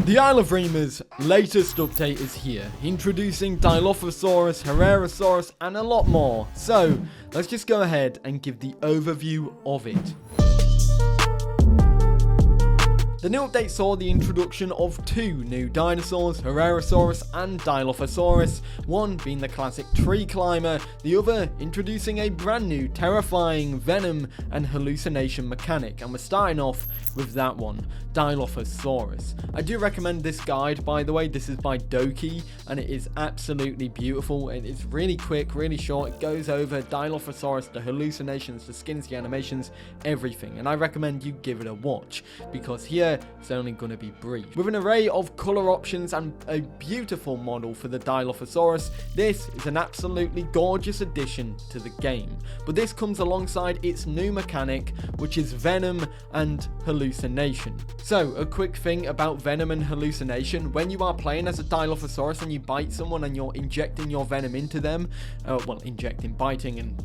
The Isle of Evrima's latest update is here, introducing Dilophosaurus, Herrerasaurus, and a lot more. So, let's just go ahead and give the overview of it. The new update saw the introduction of two new dinosaurs, Herrerasaurus and Dilophosaurus, one being the classic tree climber, the other introducing a brand new terrifying venom and hallucination mechanic, and we're starting off with that one, Dilophosaurus. I do recommend this guide, by the way. This is by Doki, and it is absolutely beautiful. It's really quick, really short. It goes over Dilophosaurus, the hallucinations, the skins, the animations, everything, and I recommend you give it a watch, because here it's only going to be brief. With an array of color options and a beautiful model for the Dilophosaurus, this is an absolutely gorgeous addition to the game. But this comes alongside its new mechanic, which is venom and hallucination. So, a quick thing about venom and hallucination: when you are playing as a Dilophosaurus and you bite someone and you're injecting your venom into them, biting and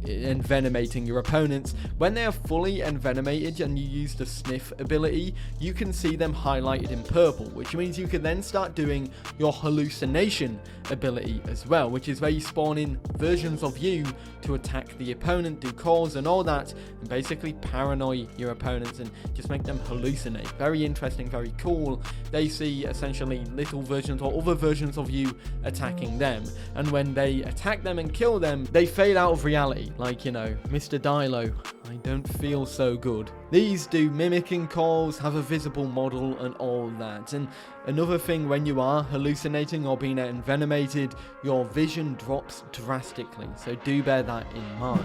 envenomating your opponents, when they are fully envenomated and you use the sniff ability, you can see them highlighted in purple, which means you can then start doing your hallucination ability as well, which is where you spawn in versions of you to attack the opponent, do calls and all that, and basically paranoid your opponents and just make them hallucinate. Very interesting, very cool. They see essentially little versions or other versions of you attacking them, and when they attack them and kill them, they fade out of reality, like, you know, Mr. Dilo, I don't feel so good. These do mimicking calls, have a visible model and all that. And another thing, when you are hallucinating or being envenomated, your vision drops drastically, so do bear that in mind.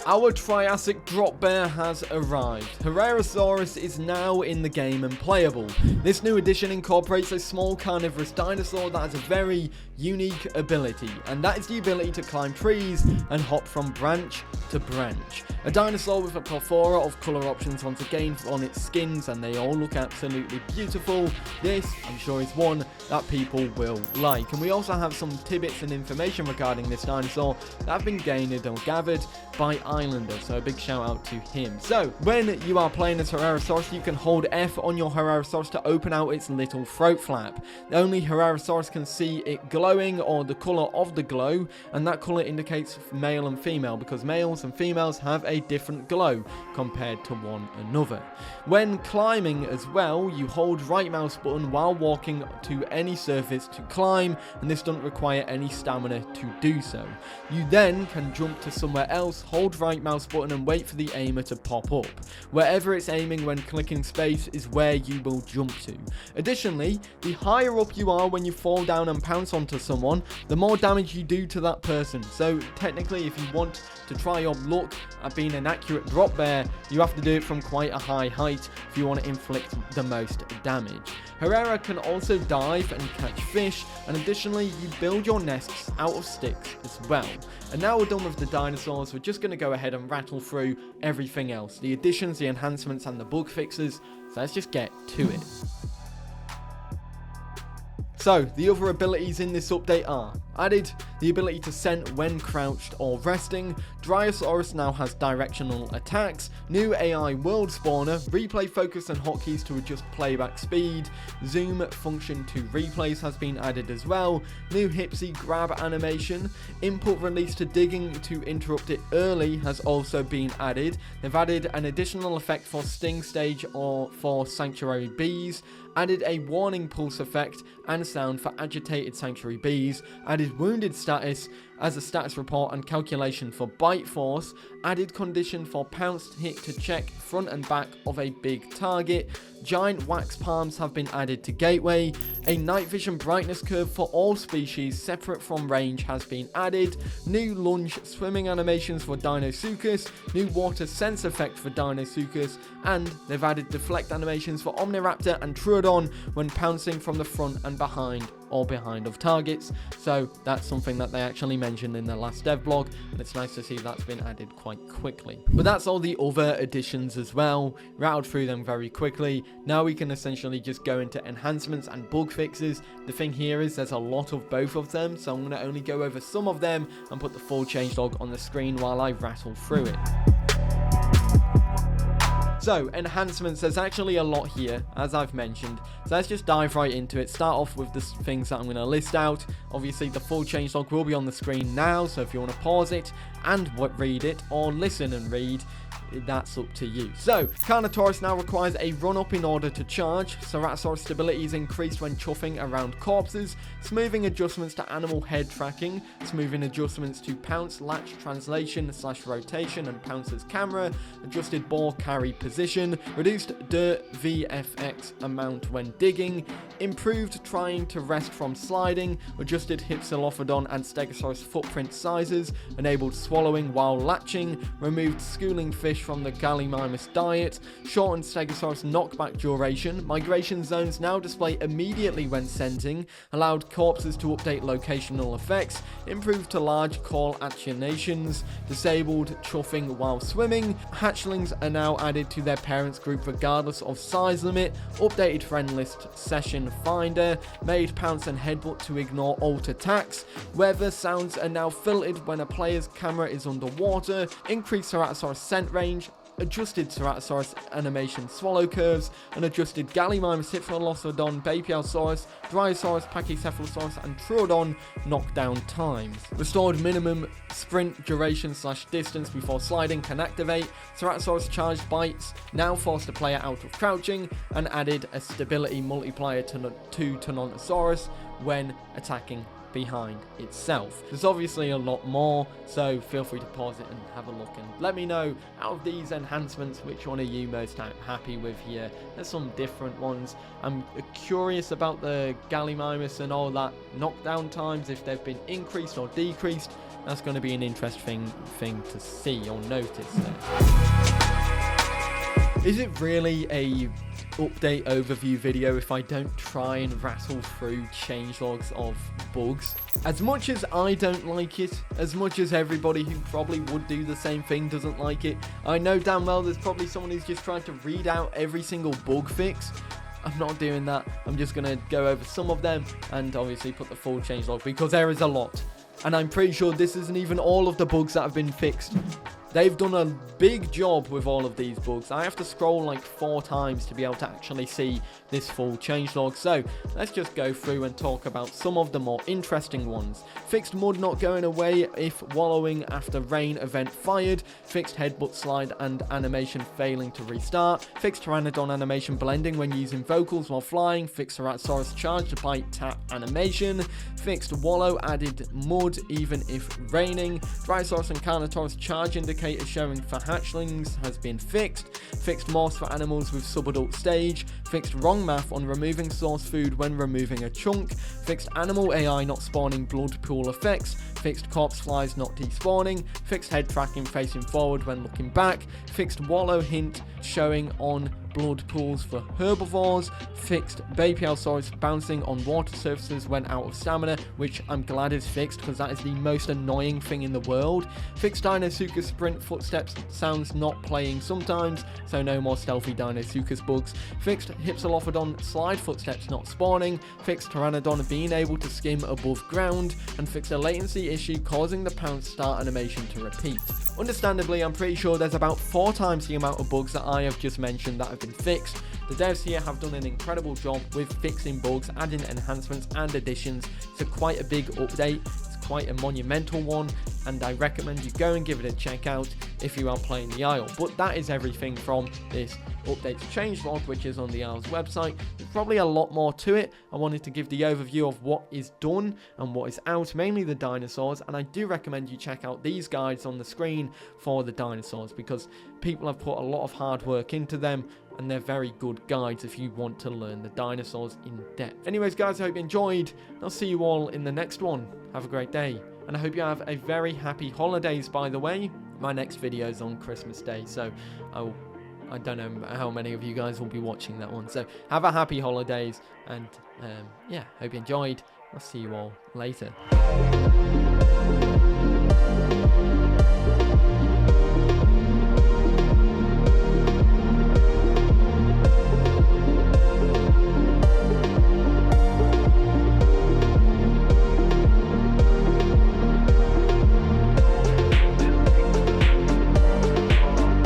Our Triassic drop bear has arrived. Herrerasaurus is now in the game and playable. This new edition incorporates a small carnivorous dinosaur that has a very unique ability, and that is the ability to climb trees and hop from branch to branch. A dinosaur with a plethora of colour options once again on its skins, and they all look absolutely beautiful. This, I'm sure, is one that people will like. And we also have some tidbits and information regarding this dinosaur that have been gained or gathered by Islander, so a big shout out to him. So, when you are playing as Herrerasaurus, you can hold F on your Herrerasaurus to open out its little throat flap. Only Herrerasaurus can see it glowing, or the colour of the glow, and that colour indicates male and female, because males and females have a different glow compared to one another. When climbing as well, you hold right mouse button while walking to any surface to climb, and this doesn't require any stamina to do so. You then can jump to somewhere else, hold right mouse button and wait for the aimer to pop up. Wherever it's aiming when clicking space is where you will jump to. Additionally, the higher up you are when you fall down and pounce onto someone, the more damage you do to that person. So technically, if you want to try your luck at being an accurate drop bear, you have to do it from quite a high height if you want to inflict the most damage. Herrera can also dive and catch fish, and additionally you build your nests out of sticks as well. And now we're done with the dinosaurs, we're just going to go ahead and rattle through everything else, the additions, the enhancements and the bug fixes. So let's just get to it. So, the other abilities in this update are: added the ability to scent when crouched or resting. Dryosaurus now has directional attacks. New AI world spawner. Replay focus and hotkeys to adjust playback speed. Zoom function to replays has been added as well. New hipsy grab animation. Input release to digging to interrupt it early has also been added. They've added an additional effect for sting stage or for sanctuary bees. Added a warning pulse effect and sound for agitated sanctuary bees. Added wounded status as a status report and calculation for bite force. Added condition for pounced hit to check front and back of a big target. Giant wax palms have been added to gateway. A night vision brightness curve for all species separate from range has been added. New lunge swimming animations for Dinosuchus. New water sense effect for Dinosuchus, and they've added deflect animations for Omniraptor and Troodon when pouncing from the front and behind or behind of targets. So that's something that they actually mentioned in their last dev blog, and it's nice to see that's been added quite quickly. But that's all the other additions as well. Rattled through them very quickly. Now we can essentially just go into enhancements and bug fixes. The thing here is there's a lot of both of them, so I'm going to only go over some of them and put the full changelog on the screen while I rattle through it. So, enhancements, there's actually a lot here, as I've mentioned. So let's just dive right into it. Start off with the things that I'm going to list out. Obviously, the full changelog will be on the screen now, so if you want to pause it and read it, or listen and read, that's up to you. So, Carnotaurus now requires a run-up in order to charge. Ceratosaurus stability is increased when chuffing around corpses. Smoothing adjustments to animal head tracking. Smoothing adjustments to pounce, latch, translation, / rotation, and pouncer's camera. Adjusted ball carry position. Reduced dirt VFX amount when digging. Improved trying to rest from sliding. Adjusted Hypsilophodon and Stegosaurus footprint sizes. Enabled swallowing while latching. Removed schooling fish from the Gallimimus diet. Shortened Stegosaurus knockback duration. Migration zones now display immediately when scenting. Allowed corpses to update locational effects. Improved to large call actionations. Disabled chuffing while swimming. Hatchlings are now added to their parents group regardless of size limit. Updated friend list session finder. Made pounce and headbutt to ignore alt attacks. Weather sounds are now filtered when a player's camera is underwater. Increased Ceratosaurus scent range. Adjusted Ceratosaurus animation swallow curves, and adjusted Gallimimus, Hypsilophodon, Bapialsaurus, Bryosaurus, Pachycephalosaurus, and Troodon knockdown times. Restored minimum sprint duration / distance before sliding can activate. Ceratosaurus charged bites now force the player out of crouching, and added a stability multiplier to Tyrannosaurus when attacking behind itself. There's obviously a lot more, so feel free to pause it and have a look and let me know, out of these enhancements, which one are you most happy with here. There's some different ones. I'm curious about the Gallimimus and all that knockdown times, if they've been increased or decreased. That's going to be an interesting thing to see or notice there. Is it really a update overview video if I don't try and rattle through changelogs of bugs? As much as I don't like it, as much as everybody who probably would do the same thing doesn't like it, I know damn well there's probably someone who's just trying to read out every single bug fix. I'm not doing that. I'm just going to go over some of them and obviously put the full changelog, because there is a lot. And I'm pretty sure this isn't even all of the bugs that have been fixed. They've done a big job with all of these bugs. I have to scroll like 4 times to be able to actually see this full changelog. So let's just go through and talk about some of the more interesting ones. Fixed mud not going away if wallowing after rain event fired. Fixed headbutt slide and animation failing to restart. Fixed Pteranodon animation blending when using vocals while flying. Fixed Ceratosaurus charged bite tap animation. Fixed wallow added mud even if raining. Bryosaurus and Carnotaurus charge indicator showing for hatchlings has been fixed. Fixed morphs for animals with subadult stage. Fixed wrong math on removing source food when removing a chunk. Fixed animal AI not spawning blood pool effects. Fixed corpse flies not despawning. Fixed head tracking facing forward when looking back. Fixed wallow hint showing on blood pools for herbivores. Fixed Bapialsaurus bouncing on water surfaces when out of stamina, which I'm glad is fixed because that is the most annoying thing in the world. Fixed Dinosuchus sprint footsteps sounds not playing sometimes, so no more stealthy Dinosuchus bugs. Fixed Hypsilophodon slide footsteps not spawning. Fixed Pteranodon being able to skim above ground, and fixed a latency issue causing the pounce start animation to repeat. Understandably, I'm pretty sure there's about 4 times the amount of bugs that I have just mentioned that have been fixed. The devs here have done an incredible job with fixing bugs, adding enhancements and additions. It's quite a big update. It's quite a monumental one, and I recommend you go and give it a check out if you are playing the Isle. But that is everything from this update to changelog, which is on the Isle's website. There's probably a lot more to it. I wanted to give the overview of what is done and what is out, mainly the dinosaurs, and I do recommend you check out these guides on the screen for the dinosaurs, because people have put a lot of hard work into them, and they're very good guides if you want to learn the dinosaurs in depth. Anyways guys, I hope you enjoyed. I'll see you all in the next one. Have a great day, and I hope you have a very happy holidays, by the way. My next video is on Christmas Day, so I don't know how many of you guys will be watching that one. So have a happy holidays, and yeah, hope you enjoyed. I'll see you all later.